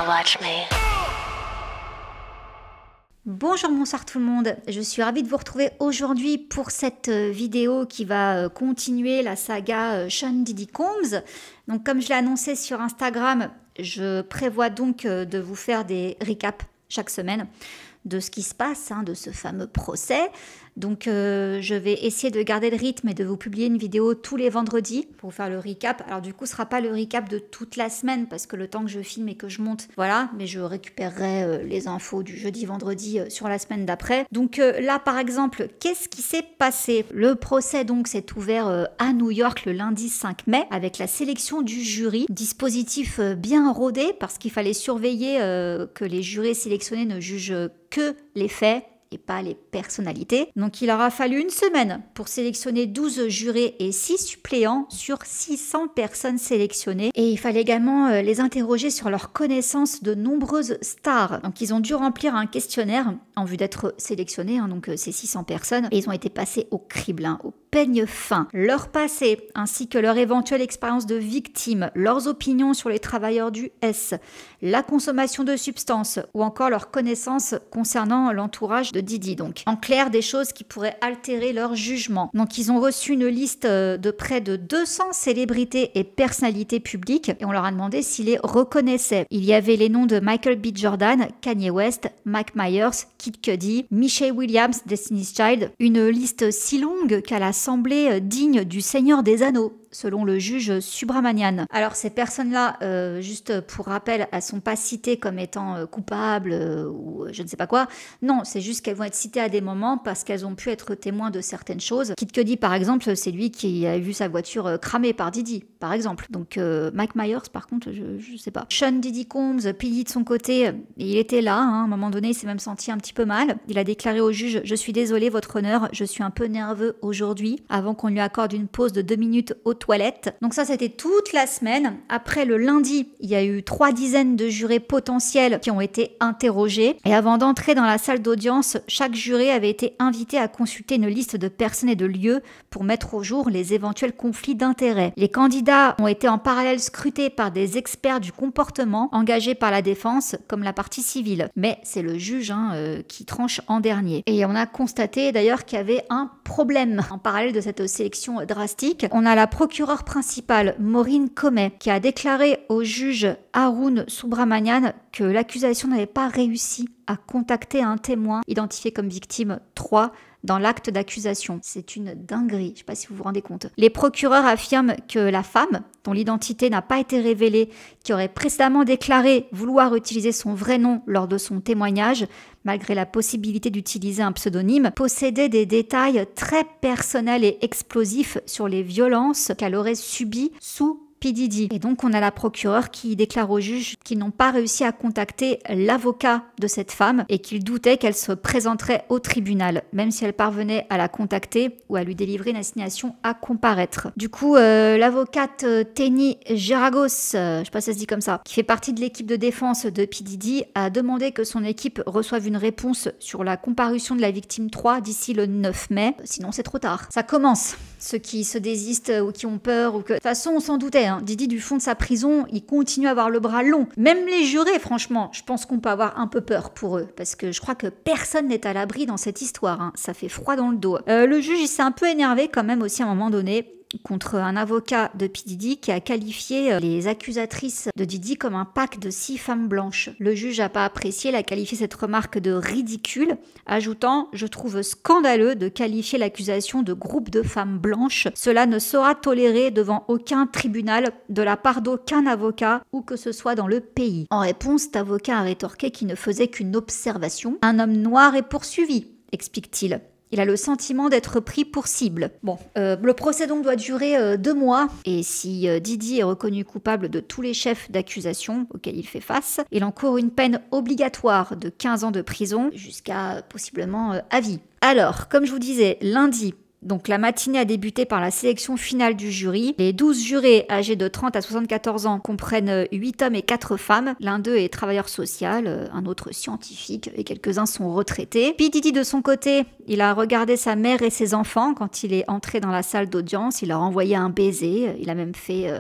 watch me. Bonjour, bonsoir tout le monde, je suis ravie de vous retrouver aujourd'hui pour cette vidéo qui va continuer la saga Sean Diddy Combs. Donc comme je l'ai annoncé sur Instagram, je prévois donc de vous faire des recaps chaque semaine de ce qui se passe, de ce fameux procès. Donc je vais essayer de garder le rythme et de vous publier une vidéo tous les vendredis pour faire le recap. Alors du coup, ce ne sera pas le recap de toute la semaine parce que le temps que je filme et que je monte, voilà, mais je récupérerai les infos du jeudi, vendredi sur la semaine d'après. Donc là, par exemple, qu'est-ce qui s'est passé? Le procès donc s'est ouvert à New York le lundi 5 mai avec la sélection du jury. Dispositif bien rodé parce qu'il fallait surveiller que les jurés sélectionnés ne jugent que les faits et pas les personnalités. Donc il aura fallu une semaine pour sélectionner 12 jurés et 6 suppléants sur 600 personnes sélectionnées. Et il fallait également les interroger sur leur connaissance de nombreuses stars. Donc ils ont dû remplir un questionnaire en vue d'être sélectionnés, donc ces 600 personnes. Et ils ont été passés au crible, au peigne fin. Leur passé, ainsi que leur éventuelle expérience de victime, leurs opinions sur les travailleurs du S, la consommation de substances ou encore leurs connaissances concernant l'entourage de Diddy. Donc, en clair, des choses qui pourraient altérer leur jugement. Donc, ils ont reçu une liste de près de 200 célébrités et personnalités publiques et on leur a demandé s'ils les reconnaissaient. Il y avait les noms de Michael B. Jordan, Kanye West, Mike Myers, Kid Cudi, Michelle Williams, Destiny's Child. Une liste si longue qu'elle a semblé digne du Seigneur des Anneaux, selon le juge Subramanian. Alors ces personnes-là, juste pour rappel, elles sont pas citées comme étant coupables ou je ne sais pas quoi. Non, c'est juste qu'elles vont être citées à des moments parce qu'elles ont pu être témoins de certaines choses. Kid Cudi, par exemple, c'est lui qui a vu sa voiture cramée par Diddy, par exemple. Donc Mike Myers, par contre, je sais pas. Sean Diddy Combs, P. Diddy de son côté, il était là, à un moment donné, il s'est même senti un petit peu mal. Il a déclaré au juge: je suis désolé, votre honneur, je suis un peu nerveux aujourd'hui, avant qu'on lui accorde une pause de 2 minutes au toilettes. Donc ça, c'était toute la semaine. Après, le lundi, il y a eu 3 dizaines de jurés potentiels qui ont été interrogés. Et avant d'entrer dans la salle d'audience, chaque juré avait été invité à consulter une liste de personnes et de lieux pour mettre au jour les éventuels conflits d'intérêts. Les candidats ont été en parallèle scrutés par des experts du comportement engagés par la défense comme la partie civile. Mais c'est le juge qui tranche en dernier. Et on a constaté d'ailleurs qu'il y avait un problème en parallèle de cette sélection drastique. On a la procureure principale, Maureen Comey, qui a déclaré au juge Arun Subramanian que l'accusation n'avait pas réussi à contacter un témoin identifié comme victime 3 dans l'acte d'accusation. C'est une dinguerie, je ne sais pas si vous vous rendez compte. Les procureurs affirment que la femme, dont l'identité n'a pas été révélée, qui aurait précédemment déclaré vouloir utiliser son vrai nom lors de son témoignage, malgré la possibilité d'utiliser un pseudonyme, possédait des détails très personnels et explosifs sur les violences qu'elle aurait subies sous P. Diddy. Et donc on a la procureure qui déclare au juge qu'ils n'ont pas réussi à contacter l'avocat de cette femme et qu'ils doutaient qu'elle se présenterait au tribunal, même si elle parvenait à la contacter ou à lui délivrer une assignation à comparaître. Du coup, l'avocate Tenny Geragos, je sais pas si ça se dit comme ça, qui fait partie de l'équipe de défense de P. Diddy, a demandé que son équipe reçoive une réponse sur la comparution de la victime 3 d'ici le 9 mai, sinon c'est trop tard. Ça commence. Ceux qui se désistent ou qui ont peur ou que... De toute façon, on s'en doutait, Diddy, du fond de sa prison, il continue à avoir le bras long. Même les jurés, franchement, je pense qu'on peut avoir un peu peur pour eux, parce que je crois que personne n'est à l'abri dans cette histoire. Ça fait froid dans le dos. Le juge, il s'est un peu énervé quand même aussi à un moment donné contre un avocat de P. Diddy qui a qualifié les accusatrices de Diddy comme un pack de 6 femmes blanches. Le juge n'a pas apprécié, il a qualifié cette remarque de ridicule, ajoutant: je trouve scandaleux de qualifier l'accusation de groupe de femmes blanches. Cela ne sera toléré devant aucun tribunal de la part d'aucun avocat où que ce soit dans le pays. En réponse, cet avocat a rétorqué qu'il ne faisait qu'une observation. Un homme noir est poursuivi, explique-t-il. Il a le sentiment d'être pris pour cible. Bon, le procès donc doit durer 2 mois. Et si Diddy est reconnu coupable de tous les chefs d'accusation auxquels il fait face, il encourt une peine obligatoire de 15 ans de prison jusqu'à possiblement à vie. Alors, comme je vous disais, lundi, donc la matinée a débuté par la sélection finale du jury. Les 12 jurés âgés de 30 à 74 ans comprennent 8 hommes et 4 femmes. L'un d'eux est travailleur social, un autre scientifique et quelques-uns sont retraités. P. Diddy de son côté, il a regardé sa mère et ses enfants quand il est entré dans la salle d'audience. Il leur a envoyé un baiser, il a même fait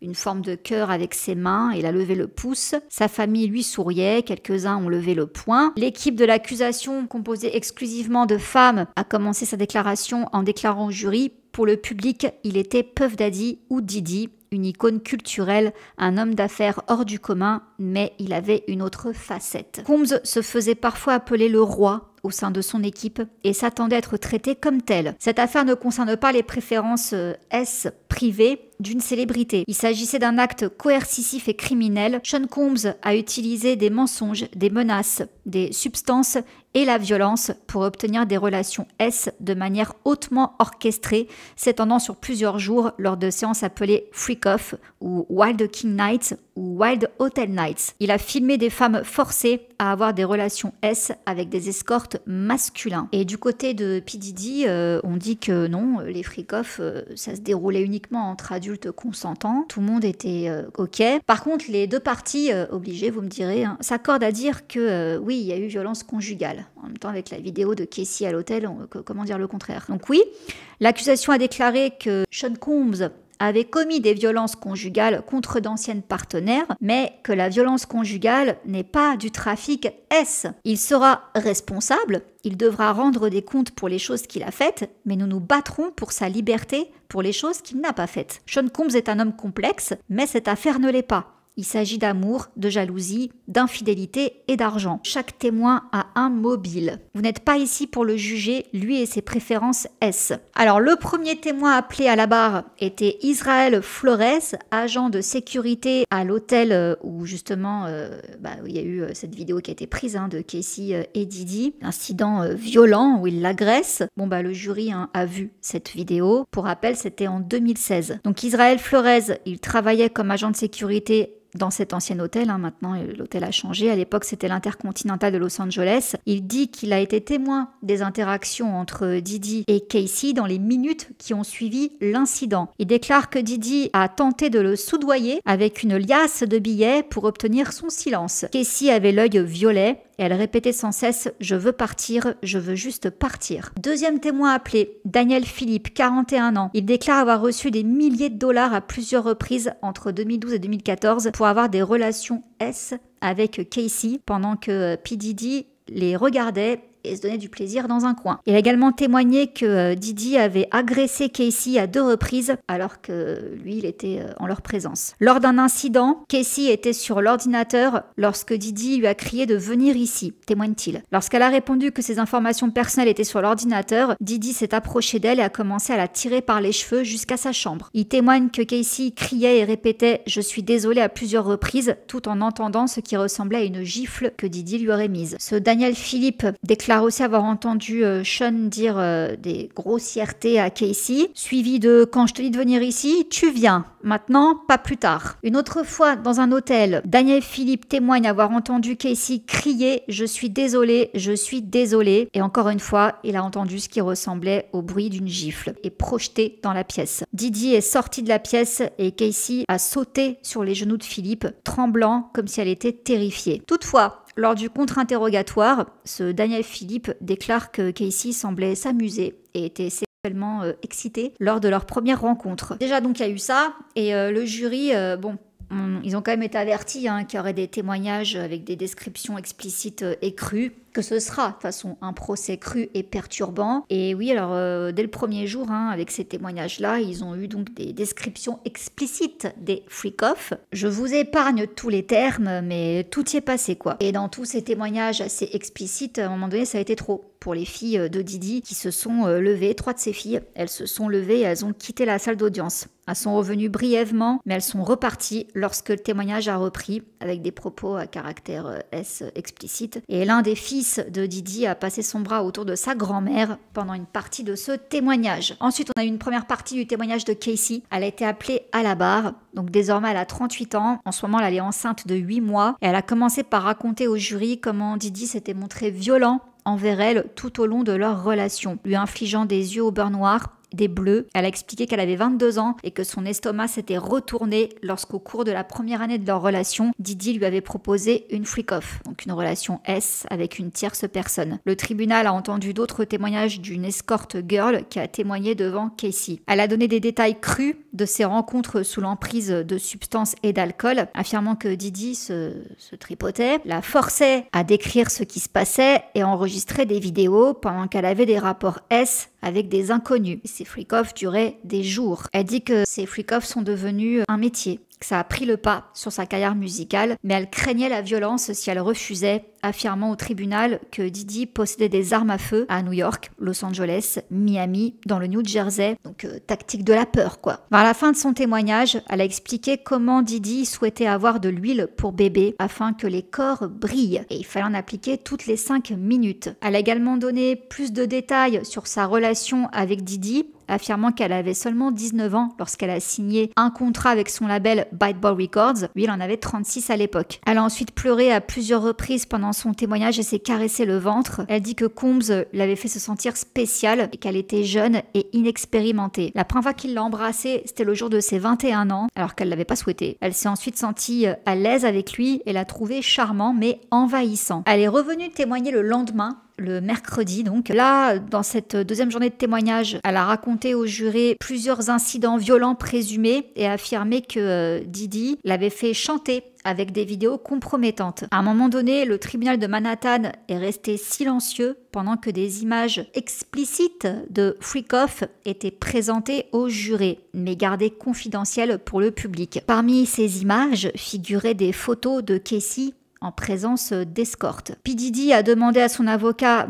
une forme de cœur avec ses mains. Il a levé le pouce. Sa famille lui souriait. Quelques-uns ont levé le poing. L'équipe de l'accusation, composée exclusivement de femmes, a commencé sa déclaration en déclarant au jury: pour le public, il était Puff Daddy ou Diddy, une icône culturelle, un homme d'affaires hors du commun, mais il avait une autre facette. Combs se faisait parfois appeler le roi au sein de son équipe et s'attendait à être traité comme tel. Cette affaire ne concerne pas les préférences S privées d'une célébrité. Il s'agissait d'un acte coercitif et criminel. Sean Combs a utilisé des mensonges, des menaces, des substances et la violence pour obtenir des relations S de manière hautement orchestrée, s'étendant sur plusieurs jours lors de séances appelées Freak Off ou Wild King Nights ou Wild Hotel Nights. Il a filmé des femmes forcées à avoir des relations S avec des escortes masculins. Et du côté de P. Diddy, on dit que non, les Freak Off, ça se déroulait uniquement entre adultes consentants. Tout le monde était OK. Par contre, les deux parties, obligées, vous me direz, hein, s'accordent à dire que oui, il y a eu violence conjugale. En même temps, avec la vidéo de Casey à l'hôtel, comment dire le contraire? Donc oui, l'accusation a déclaré que Sean Combs avait commis des violences conjugales contre d'anciennes partenaires, mais que la violence conjugale n'est pas du trafic S. Il sera responsable, il devra rendre des comptes pour les choses qu'il a faites, mais nous nous battrons pour sa liberté pour les choses qu'il n'a pas faites. Sean Combs est un homme complexe, mais cette affaire ne l'est pas. Il s'agit d'amour, de jalousie, d'infidélité et d'argent. Chaque témoin a un mobile. Vous n'êtes pas ici pour le juger, lui et ses préférences S. Alors, le premier témoin appelé à la barre était Israel Flores, agent de sécurité à l'hôtel où justement il y a eu cette vidéo qui a été prise de Casey et Diddy. Incident violent où il l'agresse. Le jury a vu cette vidéo. Pour rappel, c'était en 2016. Donc, Israel Flores, il travaillait comme agent de sécurité dans cet ancien hôtel, maintenant l'hôtel a changé, à l'époque c'était l'Intercontinental de Los Angeles. Il dit qu'il a été témoin des interactions entre Diddy et Casey dans les minutes qui ont suivi l'incident. Il déclare que Diddy a tenté de le soudoyer avec une liasse de billets pour obtenir son silence. Casey avait l'œil violet. Et elle répétait sans cesse « Je veux partir, je veux juste partir ». Deuxième témoin appelé, Daniel Philippe, 41 ans. Il déclare avoir reçu des milliers de dollars à plusieurs reprises entre 2012 et 2014 pour avoir des relations S avec Casey pendant que P. Diddy les regardait et se donnait du plaisir dans un coin. Il a également témoigné que Diddy avait agressé Casey à 2 reprises alors que lui, il était en leur présence. Lors d'un incident, Casey était sur l'ordinateur lorsque Diddy lui a crié de venir ici, témoigne-t-il. Lorsqu'elle a répondu que ses informations personnelles étaient sur l'ordinateur, Diddy s'est approché d'elle et a commencé à la tirer par les cheveux jusqu'à sa chambre. Il témoigne que Casey criait et répétait « Je suis désolé » à plusieurs reprises, tout en entendant ce qui ressemblait à une gifle que Diddy lui aurait mise. Ce Daniel Philippe déclare aussi avoir entendu Sean dire des grossièretés à Casey, suivi de « Quand je te dis de venir ici, tu viens. Maintenant, pas plus tard ». Une autre fois, dans un hôtel, Daniel Philippe témoigne avoir entendu Casey crier « Je suis désolé, je suis désolé ». Et encore une fois, il a entendu ce qui ressemblait au bruit d'une gifle et projeté dans la pièce. Diddy est sorti de la pièce et Casey a sauté sur les genoux de Philippe, tremblant comme si elle était terrifiée. Toutefois, lors du contre-interrogatoire, ce Daniel Philippe déclare que Casey semblait s'amuser et était sexuellement excité lors de leur première rencontre. Déjà donc il y a eu ça et le jury, ils ont quand même été avertis qu'il y aurait des témoignages avec des descriptions explicites et crues, que ce sera de toute façon un procès cru et perturbant. Et oui, alors dès le premier jour, avec ces témoignages-là, ils ont eu donc des descriptions explicites des freak-off. Je vous épargne tous les termes, mais tout y est passé quoi. Et dans tous ces témoignages assez explicites, à un moment donné, ça a été trop pour les filles de Diddy qui se sont levées, 3 de ces filles, elles se sont levées et elles ont quitté la salle d'audience. Elles sont revenues brièvement, mais elles sont reparties lorsque le témoignage a repris, avec des propos à caractère S explicite. Et l'un des fils de Diddy a passé son bras autour de sa grand-mère pendant une partie de ce témoignage. Ensuite, on a eu une première partie du témoignage de Casey. Elle a été appelée à la barre. Donc désormais, elle a 38 ans. En ce moment, elle est enceinte de 8 mois. Et elle a commencé par raconter au jury comment Diddy s'était montré violent envers elle tout au long de leur relation, lui infligeant des yeux au beurre noir des bleus. Elle a expliqué qu'elle avait 22 ans et que son estomac s'était retourné lorsqu'au cours de la première année de leur relation, Didi lui avait proposé une freak-off, donc une relation S avec une tierce personne. Le tribunal a entendu d'autres témoignages d'une escort girl qui a témoigné devant Casey. Elle a donné des détails crus de ses rencontres sous l'emprise de substances et d'alcool, affirmant que Didi se tripotait, la forçait à décrire ce qui se passait et enregistrer des vidéos pendant qu'elle avait des rapports S avec des inconnus. Ces freak-offs duraient des jours. Elle dit que ces freak-offs sont devenus un métier, que ça a pris le pas sur sa carrière musicale, mais elle craignait la violence si elle refusait, affirmant au tribunal que Didi possédait des armes à feu à New York, Los Angeles, Miami, dans le New Jersey, donc tactique de la peur quoi. Vers la fin de son témoignage, elle a expliqué comment Didi souhaitait avoir de l'huile pour bébé afin que les corps brillent et il fallait en appliquer toutes les 5 minutes. Elle a également donné plus de détails sur sa relation avec Didi, affirmant qu'elle avait seulement 19 ans lorsqu'elle a signé un contrat avec son label Bite Boy Records. Lui, il en avait 36 à l'époque. Elle a ensuite pleuré à plusieurs reprises pendant son témoignage et s'est caressé le ventre. Elle dit que Combs l'avait fait se sentir spéciale et qu'elle était jeune et inexpérimentée. La première fois qu'il l'a embrassée, c'était le jour de ses 21 ans, alors qu'elle l'avait pas souhaité. Elle s'est ensuite sentie à l'aise avec lui et l'a trouvé charmant mais envahissant. Elle est revenue témoigner le lendemain, le mercredi donc. Là, dans cette deuxième journée de témoignage, elle a raconté au juré plusieurs incidents violents présumés et a affirmé que Didi l'avait fait chanter avec des vidéos compromettantes. À un moment donné, le tribunal de Manhattan est resté silencieux pendant que des images explicites de freak-off étaient présentées au juré, mais gardées confidentielles pour le public. Parmi ces images figuraient des photos de Casey en présence d'escorte. P. Diddy a demandé à son avocat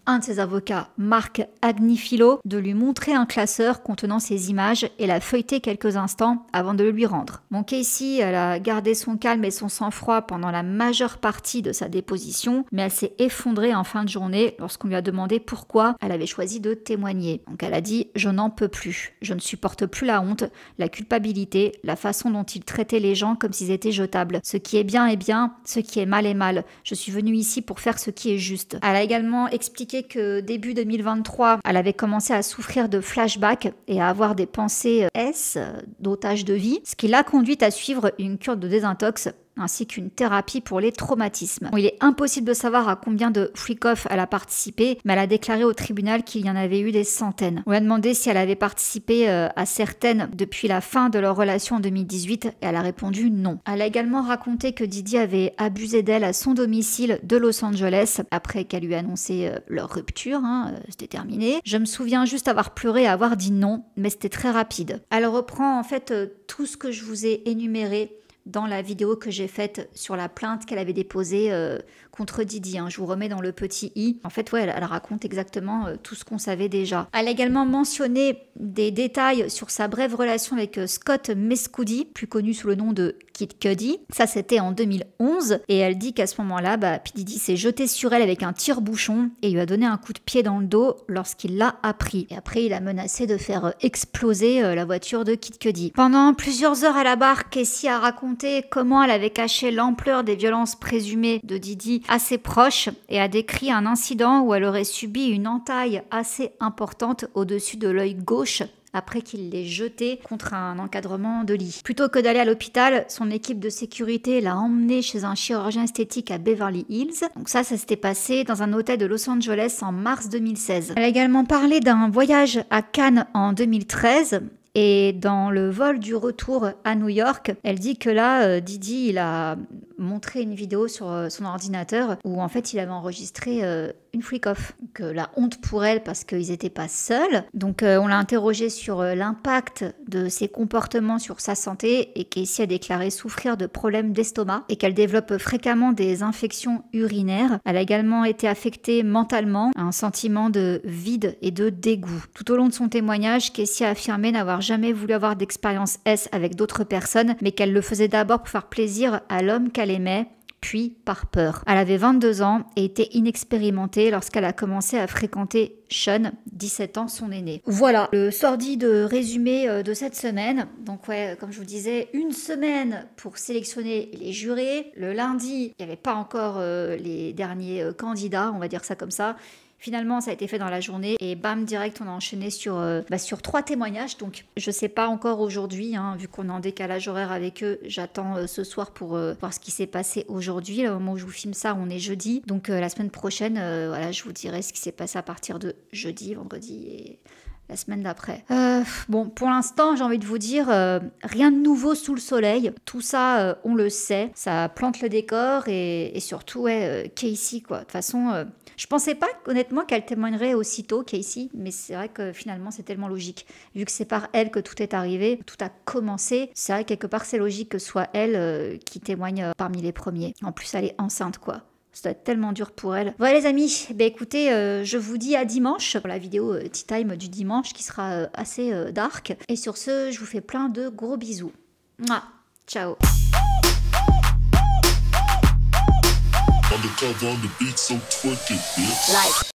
un de ses avocats, Marc Agnifilo, de lui montrer un classeur contenant ces images et l'a feuilleté quelques instants avant de le lui rendre. Mon Casey, elle a gardé son calme et son sang-froid pendant la majeure partie de sa déposition, mais elle s'est effondrée en fin de journée lorsqu'on lui a demandé pourquoi elle avait choisi de témoigner. Donc elle a dit « Je n'en peux plus. Je ne supporte plus la honte, la culpabilité, la façon dont il traitait les gens comme s'ils étaient jetables. Ce qui est bien est bien, ce qui est mal est mal. Je suis venue ici pour faire ce qui est juste. » Elle a également expliqué que début 2023, elle avait commencé à souffrir de flashbacks et à avoir des pensées d'otage de vie, ce qui l'a conduite à suivre une cure de désintox ainsi qu'une thérapie pour les traumatismes. Bon, il est impossible de savoir à combien de freak-off elle a participé, mais elle a déclaré au tribunal qu'il y en avait eu des centaines. On lui a demandé si elle avait participé à certaines depuis la fin de leur relation en 2018 et elle a répondu non. Elle a également raconté que Didi avait abusé d'elle à son domicile de Los Angeles après qu'elle lui ait annoncé leur rupture, c'était terminé. Je me souviens juste avoir pleuré et avoir dit non, mais c'était très rapide. Elle reprend en fait tout ce que je vous ai énuméré dans la vidéo que j'ai faite sur la plainte qu'elle avait déposée contre Didi. Je vous remets dans le petit i. En fait, elle raconte exactement tout ce qu'on savait déjà. Elle a également mentionné des détails sur sa brève relation avec Scott Mescudi, plus connu sous le nom de Kid Cudi. Ça, c'était en 2011. Et elle dit qu'à ce moment-là, P. Diddy s'est jeté sur elle avec un tire-bouchon et lui a donné un coup de pied dans le dos lorsqu'il l'a appris. Et après, il a menacé de faire exploser la voiture de Kid Cudi. Pendant plusieurs heures à la barre, Casey a raconté comment elle avait caché l'ampleur des violences présumées de Didi à ses proches et a décrit un incident où elle aurait subi une entaille assez importante au-dessus de l'œil gauche après qu'il l'ait jeté contre un encadrement de lit. Plutôt que d'aller à l'hôpital, son équipe de sécurité l'a emmené chez un chirurgien esthétique à Beverly Hills. Donc ça s'était passé dans un hôtel de Los Angeles en mars 2016. Elle a également parlé d'un voyage à Cannes en 2013. Et dans le vol du retour à New York, elle dit que là, Didi, il a montré une vidéo sur son ordinateur où en fait il avait enregistré une freak-off. Donc la honte pour elle parce qu'ils n'étaient pas seuls. Donc on l'a interrogée sur l'impact de ses comportements sur sa santé et Casey a déclaré souffrir de problèmes d'estomac et qu'elle développe fréquemment des infections urinaires. Elle a également été affectée mentalement, un sentiment de vide et de dégoût. Tout au long de son témoignage, Casey a affirmé n'avoir jamais voulu avoir d'expérience S avec d'autres personnes, mais qu'elle le faisait d'abord pour faire plaisir à l'homme qu'elle aimait, puis par peur. Elle avait 22 ans et était inexpérimentée lorsqu'elle a commencé à fréquenter Sean, 17 ans, son aîné. Voilà le sordide résumé de cette semaine. Donc comme je vous disais, une semaine pour sélectionner les jurés. Le lundi, il n'y avait pas encore les derniers candidats, on va dire ça comme ça. Finalement, ça a été fait dans la journée et bam, direct, on a enchaîné sur 3 témoignages. Donc, je sais pas encore aujourd'hui, hein, vu qu'on est en décalage horaire avec eux. J'attends ce soir pour voir ce qui s'est passé aujourd'hui. Au moment où je vous filme ça, on est jeudi. Donc, la semaine prochaine, voilà, je vous dirai ce qui s'est passé à partir de jeudi, vendredi et la semaine d'après. Bon, pour l'instant, j'ai envie de vous dire, rien de nouveau sous le soleil. Tout ça, on le sait. Ça plante le décor et surtout, ouais, Casey, quoi. De toute façon, je pensais pas, honnêtement, qu'elle témoignerait aussitôt, Casey, mais c'est vrai que finalement, c'est tellement logique. Vu que c'est par elle que tout est arrivé, tout a commencé, c'est vrai que quelque part, c'est logique que ce soit elle qui témoigne parmi les premiers. En plus, elle est enceinte, quoi. Ça doit être tellement dur pour elle. Voilà les amis, écoutez, je vous dis à dimanche pour la vidéo Tea Time du dimanche qui sera assez dark. Et sur ce, je vous fais plein de gros bisous. Mouah. Ciao. Undercover on the beat, so twerk it, bitch. Like.